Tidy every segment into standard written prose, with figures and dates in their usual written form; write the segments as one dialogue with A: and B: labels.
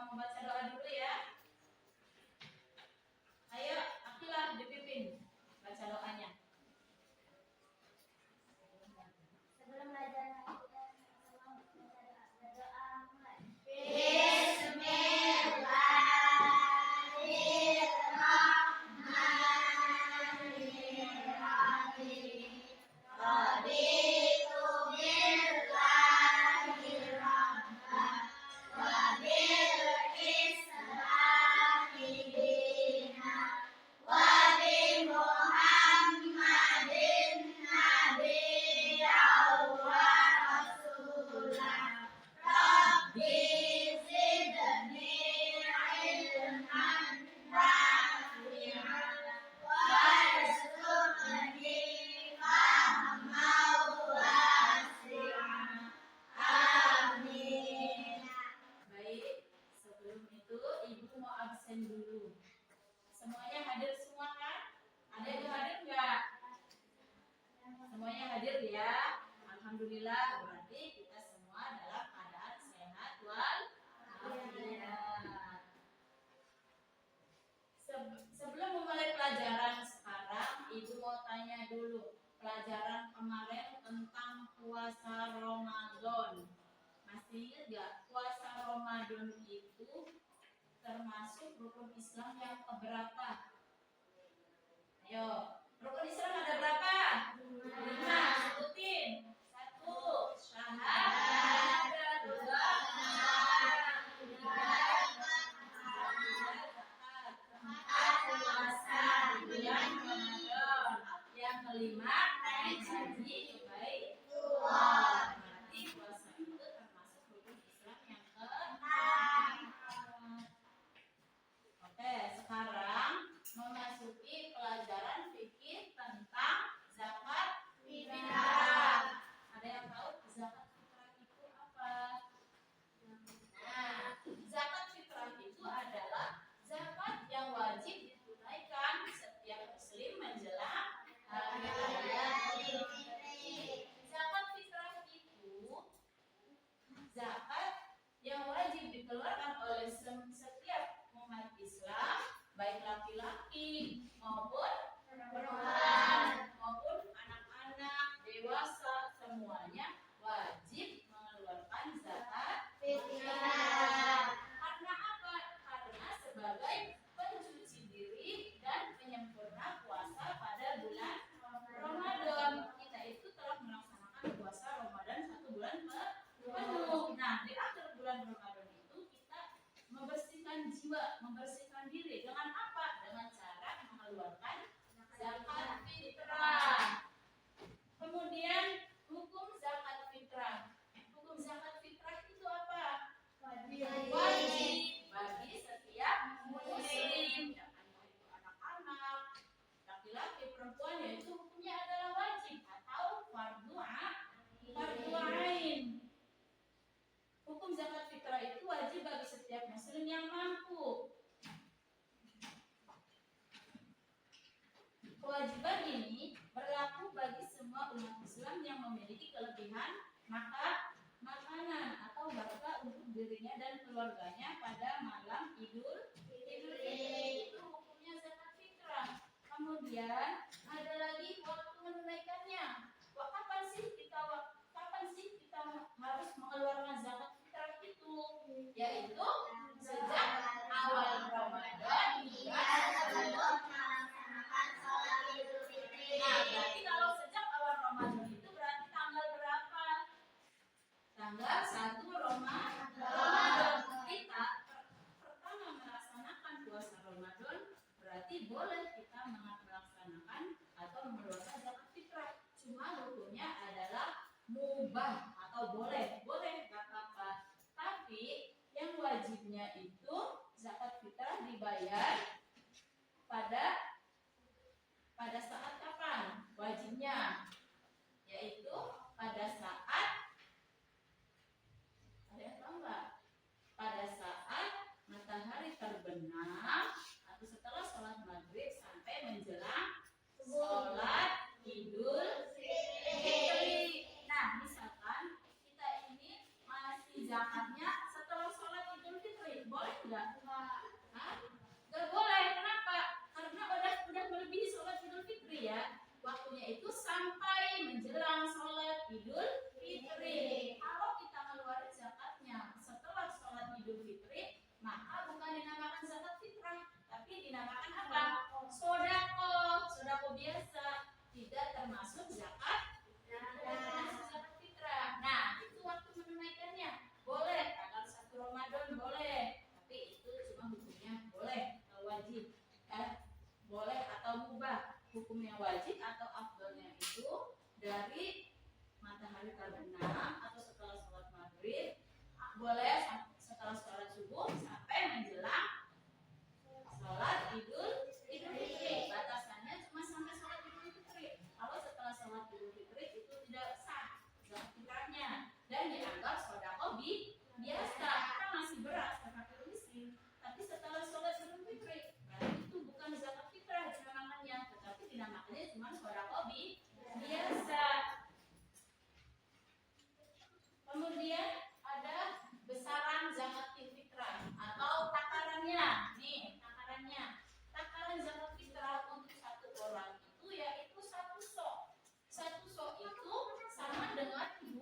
A: mau baca doa dulu ya. Ayo, Akilah dipimpin baca doanya.
B: Sebelum belajar
A: dulu. Semuanya hadir semua kan? Ada yang hadir nggak? Semuanya hadir ya. Alhamdulillah, berarti kita semua dalam keadaan sehat walafiat. Sebelum memulai pelajaran sekarang, Ibu mau tanya dulu. Pelajaran kemarin tentang puasa Ramadan. Masih ingat nggak? Puasa Ramadan itu termasuk rukun Islam yang keberapa? Ayo, rukun Islam ada berapa? 5, sebutin. 1, syahadat. 2, zakat. 3, puasa bulan Ramadan. Yang kelima, haji baitullah. Berarti puasa itu termasuk rukun Islam yang keempat. Oke, sekarang memasuki pelajaran fikih tentang zakat fitrah. Ada yang tahu zakat fitrah itu apa? Nah, zakat fitrah itu adalah zakat yang wajib ditunaikan setiap muslim menjelang hari raya Idul Fitri. Zakat fitrah itu zakat yang wajib dikeluarkan oleh setiap umat Islam, baik laki-laki maupun perempuan maupun anak-anak, dewasa, semuanya wajib mengeluarkan zakat fitrah. Karena apa? Karena sebagai pencuci diri dan penyempurna puasa pada bulan Ramadan. Kita itu telah melaksanakan puasa Ramadan 1 bulan penuh. Nah, di akhir bulan Ramadan itu kita membersihkan jiwa, membersihkan diri dengan apa? Dengan cara mengeluarkan zakat fitrah. Kemudian hukum zakat fitrah. Hukum zakat fitrah itu apa? Wajib bagi setiap muslim, jangan itu anak-anak, laki-laki, perempuan, yaitu hukumnya adalah wajib atau fardu ain. Hukum zakat fitrah itu wajib bagi setiap muslim yang mampu. Kewajiban ini berlaku bagi semua umat Islam yang memiliki kelebihan makanan atau berkah untuk dirinya dan keluarganya pada malam Idul Fitri. Itu hukumnya zakat fitrah. Kemudian ada lagi waktu menunaikannya. Kapan sih kita harus mengeluarkan zakat fitrah itu? Yaitu sejak awal Ramadan hingga sebelum melaksanakan sholat Idul Fitri. Nah, berarti kalau sejak awal Ramadan itu berarti tanggal berapa? Tanggal 1 Ramadan. Kita pertama melaksanakan puasa Ramadan, berarti boleh kita melaksanakan atau mengeluarkan zakat fitrah. Cuma hukumnya adalah mubah atau boleh nggak apa-apa. Tapi yang wajibnya itu zakat fitrah dibayar pada saat kapan? Wajibnya yaitu pada saat, ada yang tahu nggak? Pada saat matahari terbenam atau setelah sholat maghrib sampai menjelang sholat Idul Fitri. Nah, misalkan kita ini masih zakatnya setelah sholat Idul Fitri, boleh enggak? Hah? Nggak boleh. Kenapa? Karena udah melebihi sholat Idul Fitri ya. Waktunya itu sampai menjelang sholat Idul Fitri. Kalau kita ngeluarin zakatnya setelah sholat Idul Fitri, maka bukan dinamakan zakat fitrah, tapi dinamakan apa? Sodako. Sodako biasa, tidak termasuk zakat. Zakat fitrah. Nah, itu waktu menunaikannya boleh tanggal 1 Ramadan boleh, tapi itu cuma hukumnya boleh, wajib. Boleh atau mubah. Hukumnya wajib atau afdalnya itu dari matahari terbenam atau setelah sholat maghrib, boleh setelah sholat subuh sampai menjelang sholat Idul Fitri. Batasannya cuma sampai sholat Idul Fitri. Kalau setelah sholat Idul Fitri itu tidak sah zakat fitrahnya dan dianggap sedekah biasa. Kita masih beras pakai miskin, tapi setelah sholat Idul Fitri berarti itu bukan zakat fitrah dinamakannya, tetapi dinamakannya cuma sedekah biasa. Kemudian ada besaran zakat fitrah atau takarannya. Nih, takarannya. Takaran zakat fitrah untuk satu orang itu yaitu 1 sok. 1 sok itu sama dengan 2,5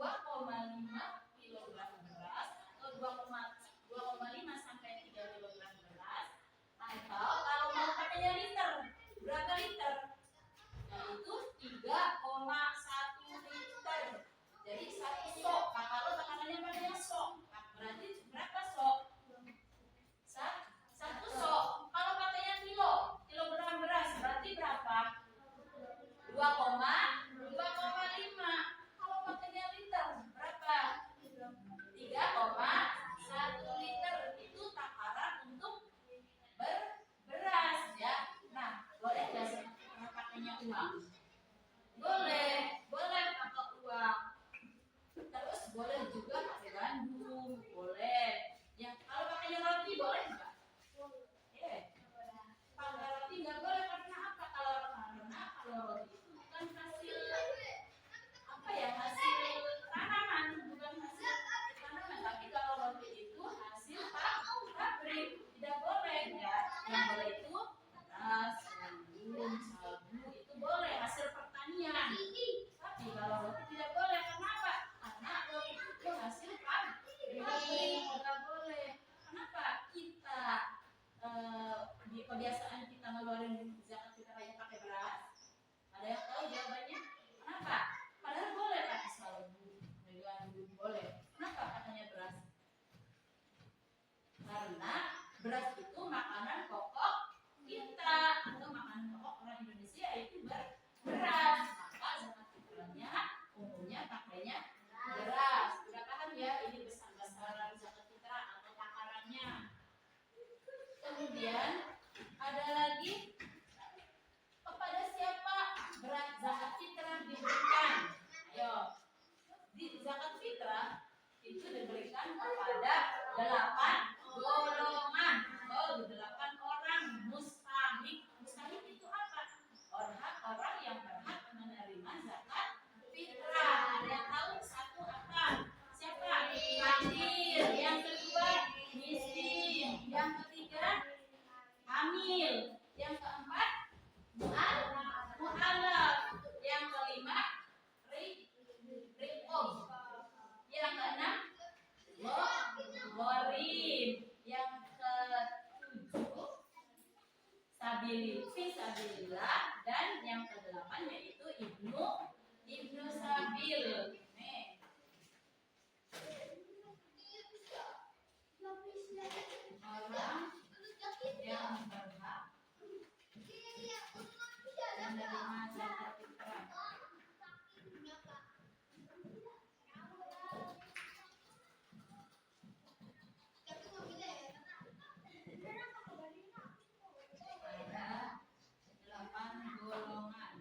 A: kg beras atau 2,5 sampai 3 kg beras. Atau kalau mau pakainya liter, berapa liter? Yaitu 3,1 liter. Jadi 1 sok. Nah, kalau takarannya padanya sok, berarti berapa sok? 1 sok. Kalau pakainya kilogram beras berarti berapa? 2,5. Kalau pakainya liter berapa? 3,1 liter. Itu takaran untuk beras ya. Nah, boleh nggak pakainya uang? Boleh pakai uang. Terus boleh juga pakai gandum, boleh. Ya, kalau pakainya roti boleh nggak? Pakai roti nggak boleh karena apa? Kalau roti itu bukan hasil apa ya? Hasil tanaman, bukan hasil tanaman. Tapi kalau roti itu hasil pabrik, tidak boleh ya. Yang boleh itu beras, gandum, sagu itu boleh hasil pertanian. Tapi kalau roti tidak boleh. Kenapa? Karena roti itu hasil pabrik, tidak boleh. Kenapa? Kita kebiasaan kita ngeluarin zakat fitrahnya pakai beras. Ada yang tahu jawabannya? Kenapa? Padahal boleh pakai sagu, gandum boleh. Kenapa katanya beras? Karena beras itu makanan pokok kita atau makanan pokok orang Indonesia yaitu beras. Maka zakat fitrahnya umumnya pakainya beras. Sudah paham ya? Ini besar-besaran zakat fitrah atau takarannya. Kemudian ada lagi, kepada siapa beras zakat fitrah diberikan? Ayo, di zakat fitrah itu diberikan kepada 8 golongan. 8 orang mustahik. Mustahik itu apa? Orang yang berhak menerima zakat fitrah. Ada yang tahu? 1 apa? Siapa? Fakir. Yang kedua miskin. Yang ketiga hamil. Yang keempat mu'alaf. Yang kelima riqob. Yang keenam gharib. Yang ketujuh fisabilillah. Dan yang kedelapan yaitu ibnu sabil. Nih. Orang yang berhak menerima zakat fitrah. Ada 8 golongan.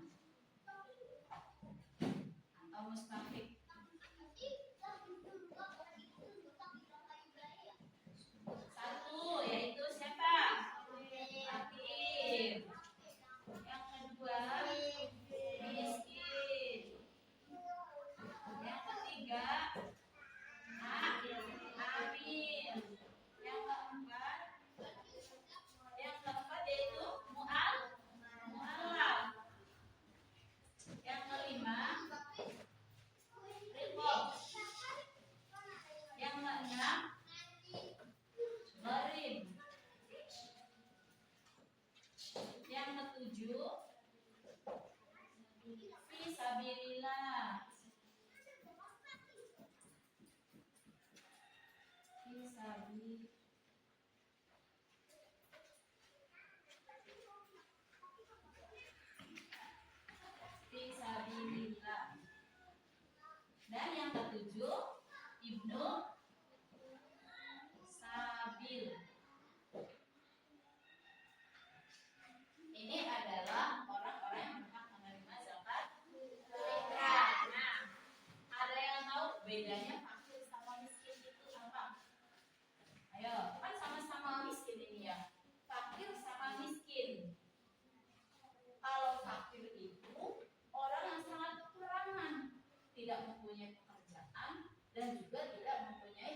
A: Fisabilillah. Fisabil. Fisabilillah. Dan yang ketujuh, Ibnu Sabil. Ini adalah orang-orang yang berhak menerima zakat fitrah. Nah, ada yang tahu bedanya fakir sama miskin itu apa? Ayo, kan sama-sama miskin ini ya. Fakir sama miskin. Kalau fakir itu orang yang sangat kekurangan, tidak mempunyai pekerjaan dan juga tidak mempunyai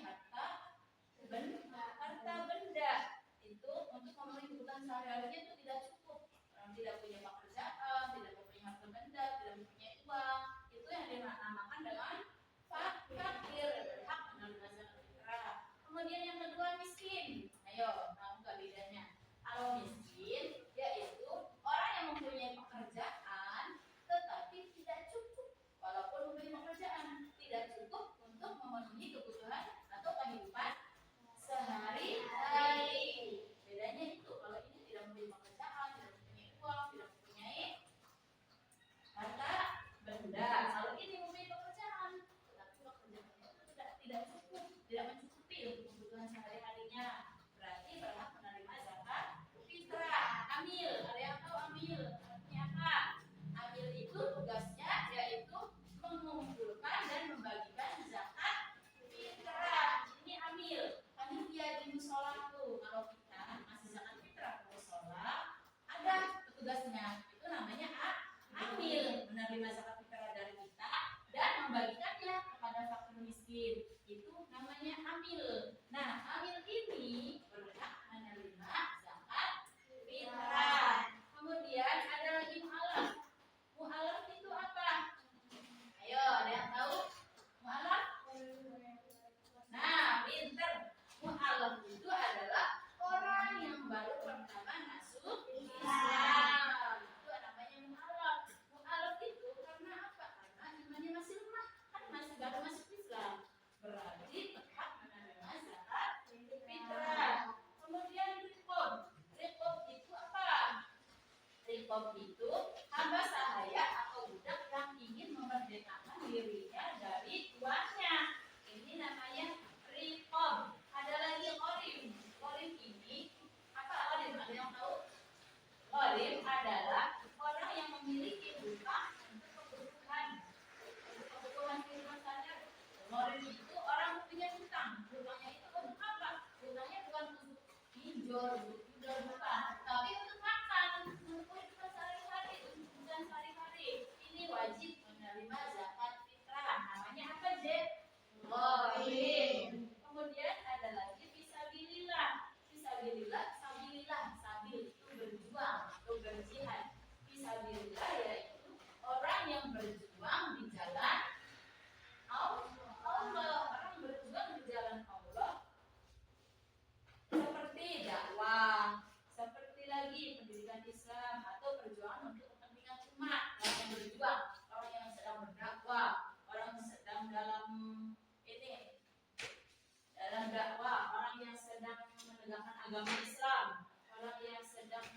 A: harta benda. Itu untuk memenuhi kebutuhan sehari-harinya itu tidak cukup. Orang tidak punya pekerjaan, tidak mempunyai harta benda, tidak mempunyai uang. Itu yang dinamakan dengan fakir, berhak menerima zakat fitrah. Kemudian yang kedua miskin. Ayo, tahu nggak bedanya? Kalau miskin yaitu orang yang mempunyai pekerjaan tetapi tidak cukup, walaupun mempunyai pekerjaan tidak cukup untuk memenuhi kebutuhan atau kehidupan sehari-hari. Bedanya itu, kalau ini tidak mempunyai pekerjaan, tidak mempunyai uang, tidak mempunyai harta benda. Kalau ini mempunyai pekerjaan, tetapi pekerjaannya itu tidak cukup, tidak mencukupi untuk kebutuhan sehari-harinya, berarti berhak menerima zakat fitrah. Amil, ada yang tahu amil artinya apa? Amil itu tugasnya yaitu mengumpulkan dan membagikan zakat fitrah. Ini amil. Panitia di musola tuh, kalau kita masih zakat fitrah ke musola, ada petugasnya. Itu namanya amil, menerima zakat fitrah dari kita dan membagikannya kepada fakir miskin. Itu namanya amil. Nah, amil ini berhak menerima zakat fitrah. Kemudian ada lagi mu'alaf. Mu'alaf itu apa? Ayo, ada yang tahu? Mu'alaf? Nah, pinter. Mu'alaf itu adalah orang yang baru pertama masuk Islam. Itu namanya mu'alaf. Mu'alaf itu karena apa? Karena imannya masih lemah, kan masih baru masuk Islam. Berarti berhak menerima zakat fitrah. Kemudian riqab. Riqab itu apa? Riqab itu hamba sahaya atau budak yang ingin memerdekakan dirinya dari tuannya. Ini namanya riqab. Ada lagi qorim. Qorim ini apa? Qorim ada yang tahu? Qorim adalah orang yang memiliki hutang untuk kebutuhan kehidupan sehari-hari. Qorim itu orang punya hutang. Hutangnya itu untuk apa? Hutangnya bukan untuk pinjol, untuk pinjol bukan, tapi untuk makan, untuk kehidupan sehari-hari, untuk kebutuhan sehari-hari. Ini wajib menerima zakat fitrah. Namanya apa, Je? Qorim. Kemudian ada lagi fisabilillah. Fisabilillah, sabilillah, sabil itu berjuang atau berjihad. Fisabilillah yaitu orang yang berjuang di jalan Allah. Orang berjuang di jalan Allah seperti dakwah, seperti lagi pendidikan Islam atau perjuangan untuk kepentingan umat. Orang yang berjuang, orang yang sedang berdakwah, orang yang sedang dalam dakwah, orang yang sedang menegakkan agama Islam, orang yang sedang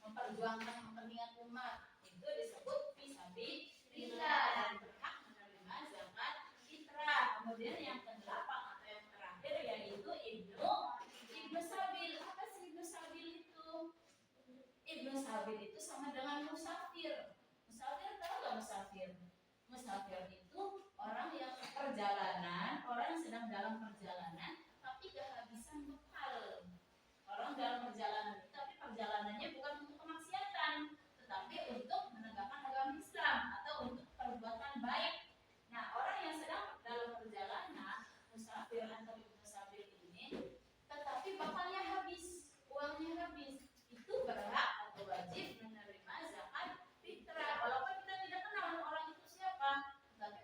A: memperjuangkan kepentingan umat, itu disebut fisabilillah dan berhak menerima zakat fitrah. Kemudian yang kedelapan atau yang terakhir yaitu ibnu sabil. Apa sih ibnu sabil itu? Ibnu sabil itu sama dengan musafir. Musafir tahu nggak musafir? Musafir itu orang yang perjalanan, orang yang sedang dalam perjalanan tapi kehabisan bekal. Orang dalam perjalanan itu, tapi perjalanannya bukan untuk kemaksiatan, tetapi untuk menegakkan agama Islam atau untuk perbuatan baik. Nah, orang yang sedang dalam perjalanan, musafir atau ibnu sabil ini, tetapi bakalnya habis, uangnya habis, itu berhak atau wajib menerima zakat fitrah. Walaupun kita tidak kenal orang itu siapa, tapi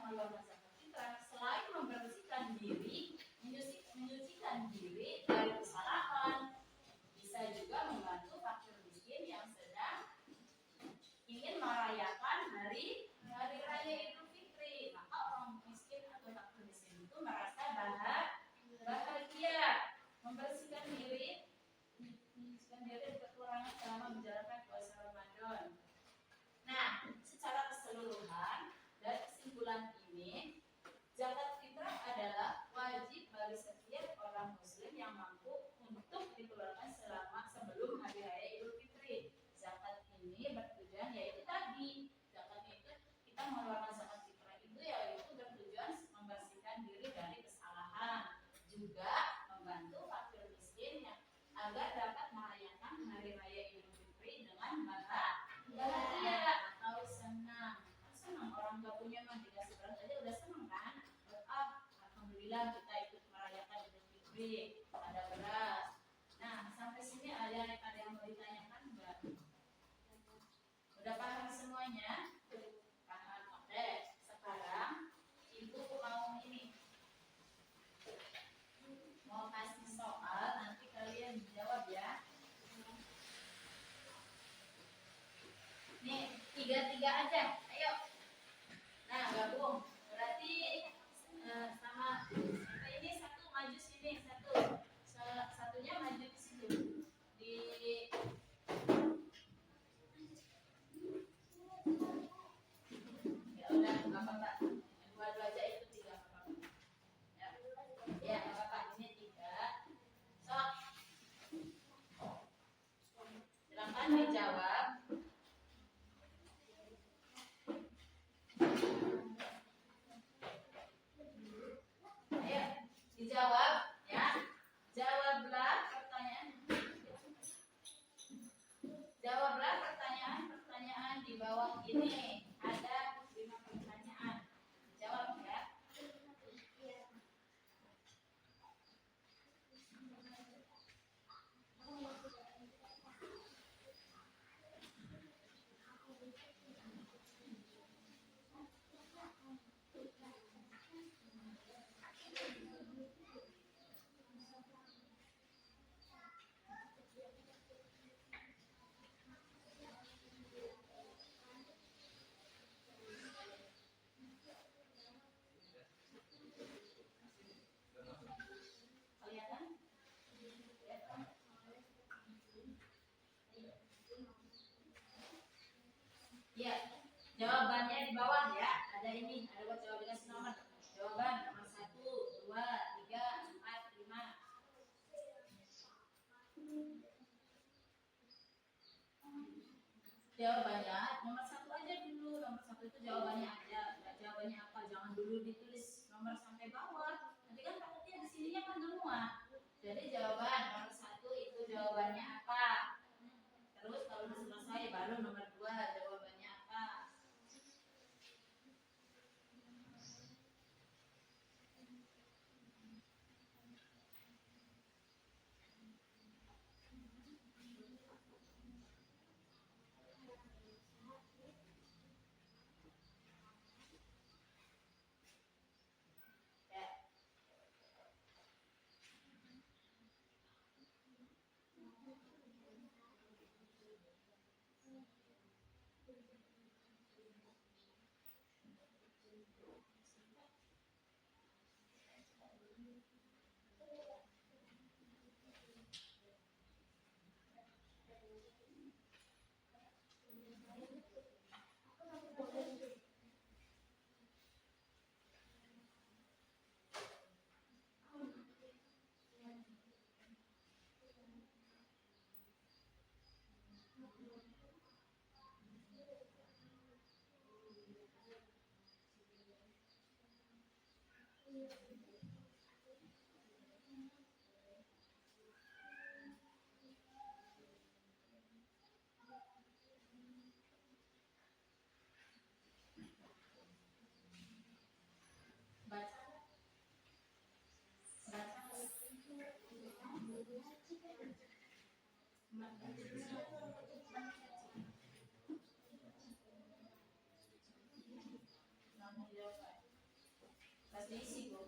A: mengeluarkan zakat fitrah selain membersihkan diri, menyucikan diri dari kesalahan, bisa juga membantu fakir miskin yang sedang ingin merayakan hari raya Idul Fitri. Maka orang miskin atau fakir miskin itu merasa bahagia membersihkan diri dari kekurangan selama menjalankan puasa Ramadan. Nah, secara keseluruhan dari kesimpulan ini, zakat fitrah adalah wajib bagi setiap orang muslim yang mampu untuk dikeluarkan sebelum hari raya Idul Fitri. Zakat ini bertujuan yaitu tadi, zakat itu kita mengeluarkan zakat fitrah itu yaitu bertujuan membersihkan diri dari kesalahan, juga membantu fakir miskin yang agar dapat merayakan hari raya Idul Fitri dengan bahagia atau senang. Senang orang nggak punya mah dikasih beras aja udah senang kan? Alhamdulillah kita ikut merayakan Idul Fitri, ada beras. Nah, sampai sini ada yang mau ditanyakan enggak? Udah paham semuanya? Paham. Oke, sekarang ibu mau kasih soal, nanti kalian jawab ya. Nih, tiga aja. Ayo. Nah, gabung. Berarti sama ini satu maju sini, satunya maju di situ. Ya udah, nggak apa-apa. Dua aja itu tiga apa-apa. Ya, nggak apa-apa. Ini tiga. Sok. Silakan dijawab. Ayo, dijawab ya. Jawablah pertanyaan di bawah ini. Ada 5 pertanyaan. Jawab ya. Kelihatan? Ya, jawabannya di bawah ya. Ada buat jawab dengan nomor. Jawaban nomor 1, 2, 3, 4, 5. Jawabannya nomor 1 aja dulu. Nomor 1 itu jawabannya aja. Jawabannya apa? Jangan dulu ditulis nomor sampai bawah. Nanti kan takutnya di sininya kan semua. Jadi jawaban nomor 1 itu jawabannya apa? Terus kalau udah selesai baru nomor 2 jawabannya apa? Pas diisi, Bu.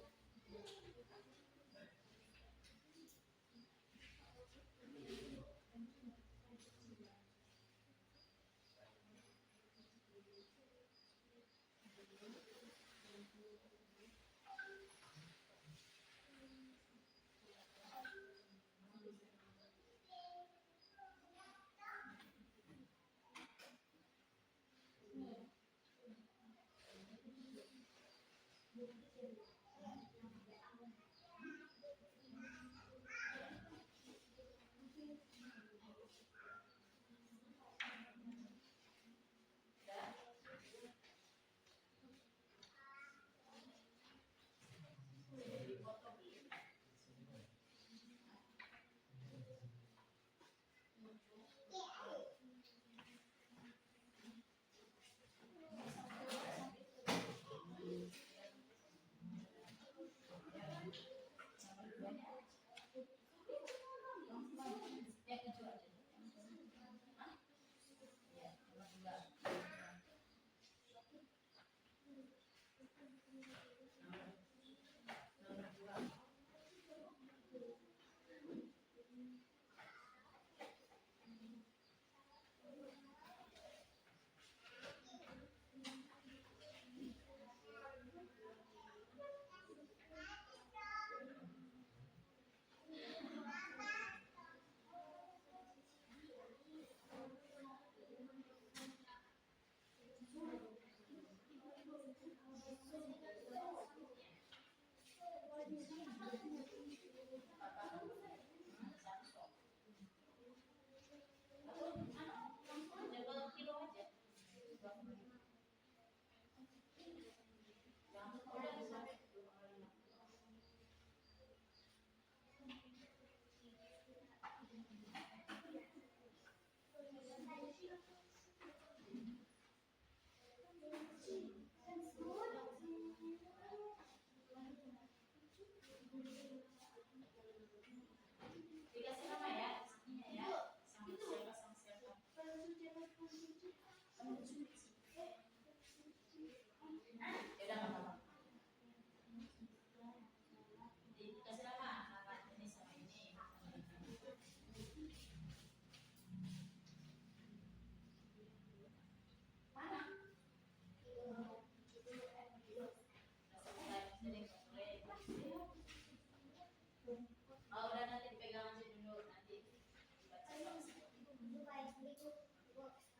A: Yang itu aja. Hah? Ya, nomor 2. Nomor 2. Dikasih nama ya, istrinya ya. Sama siapa, sama siapa. Ya udah, nggak apa-apa. Dikasih nama ini sama ini. Mana? Oh, udah nanti dipegang aja dulu, nanti dibaca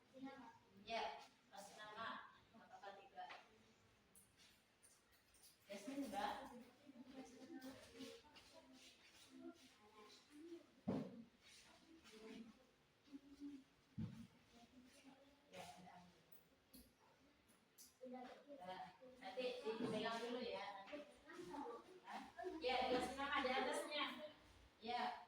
A: sama-sama. Ya, kasih nama. Apakah 3? Yasmin udah? Ya, udah. Nanti dipegang dulu ya. Hah? Ya, dikasih nama di atasnya. Ya.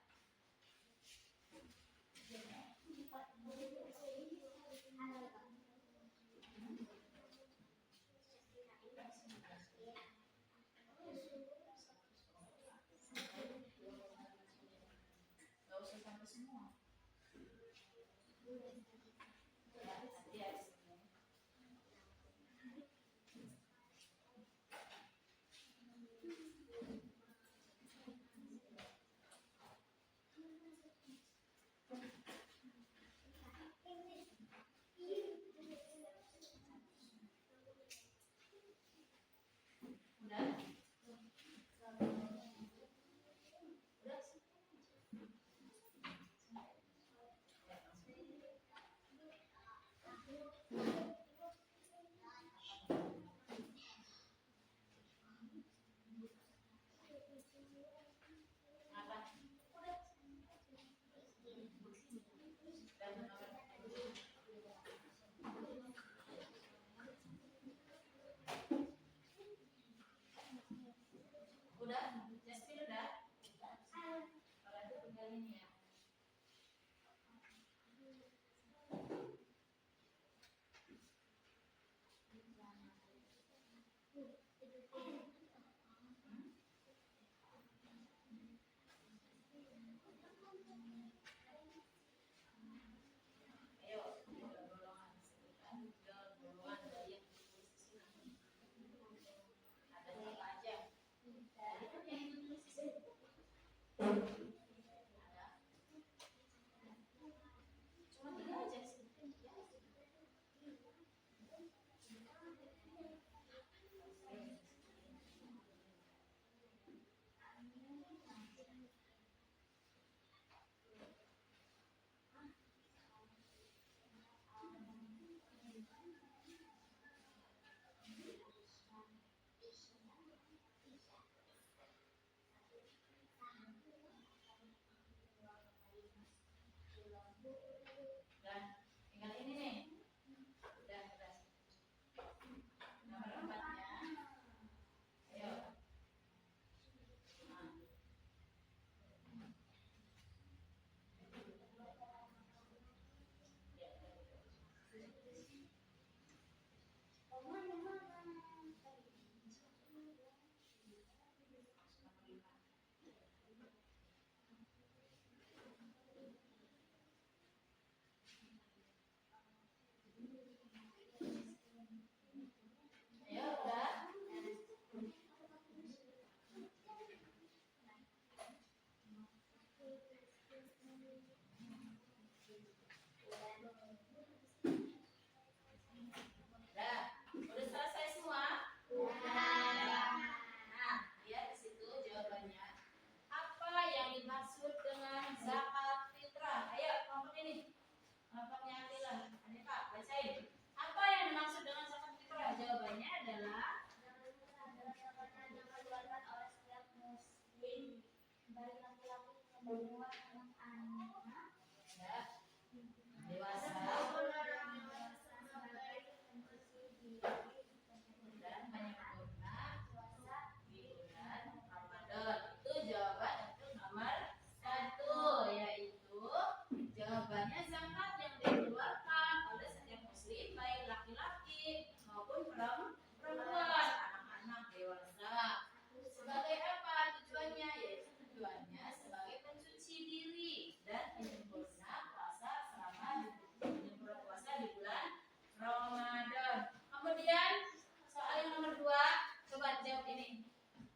A: Gak usah sampai semua. Ya, nanti habis ini. Dan tinggal ini nih. Udah. Nomor 4-nya. Ayo. Nah. Ayo, udah. Udah selesai semua? Nah, lihat di situ jawabannya. Apa yang dimaksud dengan zakat fitrah? Ayo, kelompok ini. Kelompoknya Atila. Anita, bacain. Apa yang dimaksud dengan zakat fitrah? Jawabannya adalah ya, dewasa dan menyempurna di bulan Ramadan. Itu jawaban untuk nomor 1, yaitu jawabannya zakat yang dikeluarkan oleh setiap muslim, baik laki-laki maupun perempuan, anak-anak, dewasa. Sebagai apa tujuannya? Yaitu tujuannya sebagai pencuci diri dan penyempurna puasa penyempurna puasa di bulan Ramadan. Kemudian soal yang nomor 2, coba jawab ini.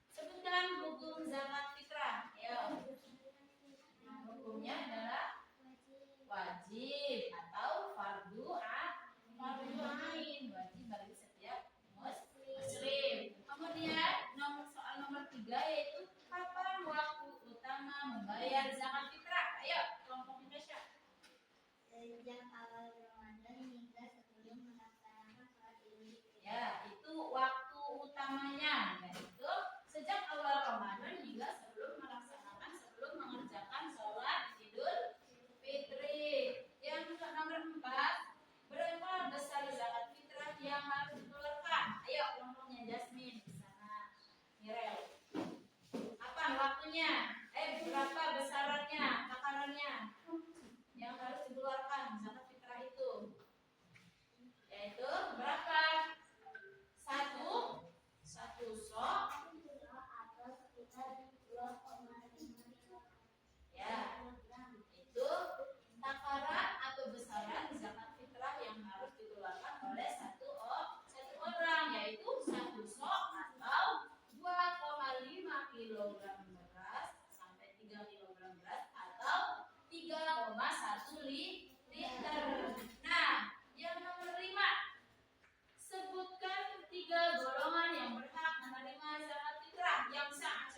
A: Sebutkan hukum zakat fitrah. Ayo. Hukumnya adalah wajib atau fardu ain, wajib bagi setiap muslim. Kemudian soal nomor 3 yaitu kapan waktu utama membayar zakat fitrah. Ayo, kelompok Indonesia.
B: Sejak awal Ramadan hingga sebelum melaksanakan sholat Idul Fitri.
A: Ya, itu waktu utamanya, yaitu sejak awal Ramadan hingga sebelum mengerjakan sholat Idul Fitri. Yang nomor 4, berapa besar zakat fitrah yang harus dikeluarkan? Ayo, kelompoknya Jasmine di sana. Mirel. Apa waktunya? Berapa besarannya, takarannya yang harus dikeluarkan zakat fitrah itu? Yaitu berapa? Satu sok.
B: Atau sekitar 2,5
A: Ya, itu takaran atau besaran zakat fitrah yang harus dikeluarkan oleh satu orang, yaitu 1 sok atau 2,5 kilogram beras sampai 3 kilogram beras atau 3,1 liter. Nah, yang nomor 5, sebutkan 3 golongan yang berhak menerima zakat fitrah yang sah.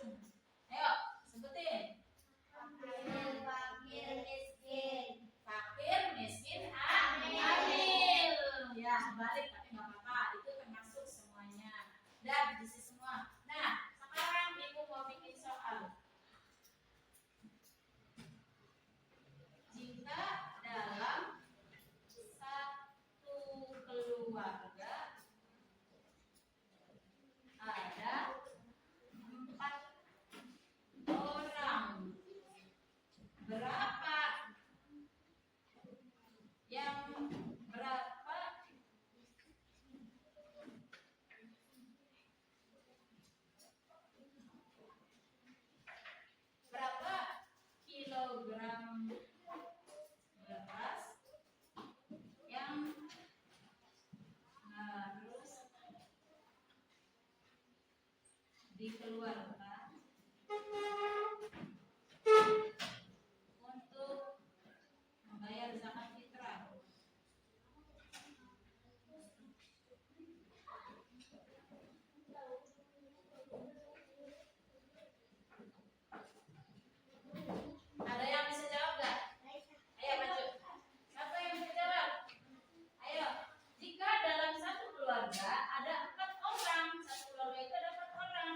A: Ayo, sebutin.
B: Fakir, miskin.
A: Fakir, miskin, adil. Ya, balik tapi nggak apa-apa. Itu termasuk semuanya. Dan diisi semua. Nah, sekarang ibu mau bikin soal. Jika dalam satu keluarga ada 4 orang, berapa kilogram beras yang harus dikeluarkan untuk membayar zakat fitrah? Ada yang bisa jawab nggak? Ayo maju. Siapa yang bisa jawab? Ayo. Jika dalam satu keluarga ada 4 orang, satu keluarga itu ada 4 orang.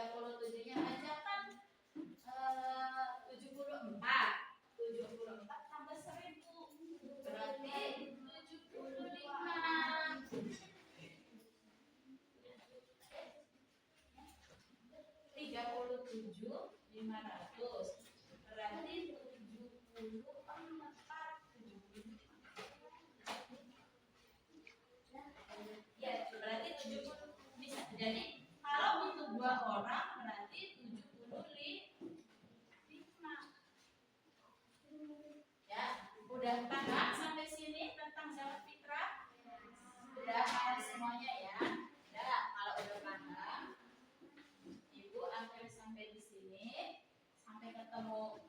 A: 37-nya aja kan 74 tambah 1000 berarti 75. 37.500 berarti 74 ya, berarti 70 bisa. Jadi kalau untuk 2 orang berarti 75 ya. Udah paham sampai sini tentang zakat fitrah? Udah paham semuanya ya? Udah, kalau udah paham Ibu akan sampai di sini, sampai ketemu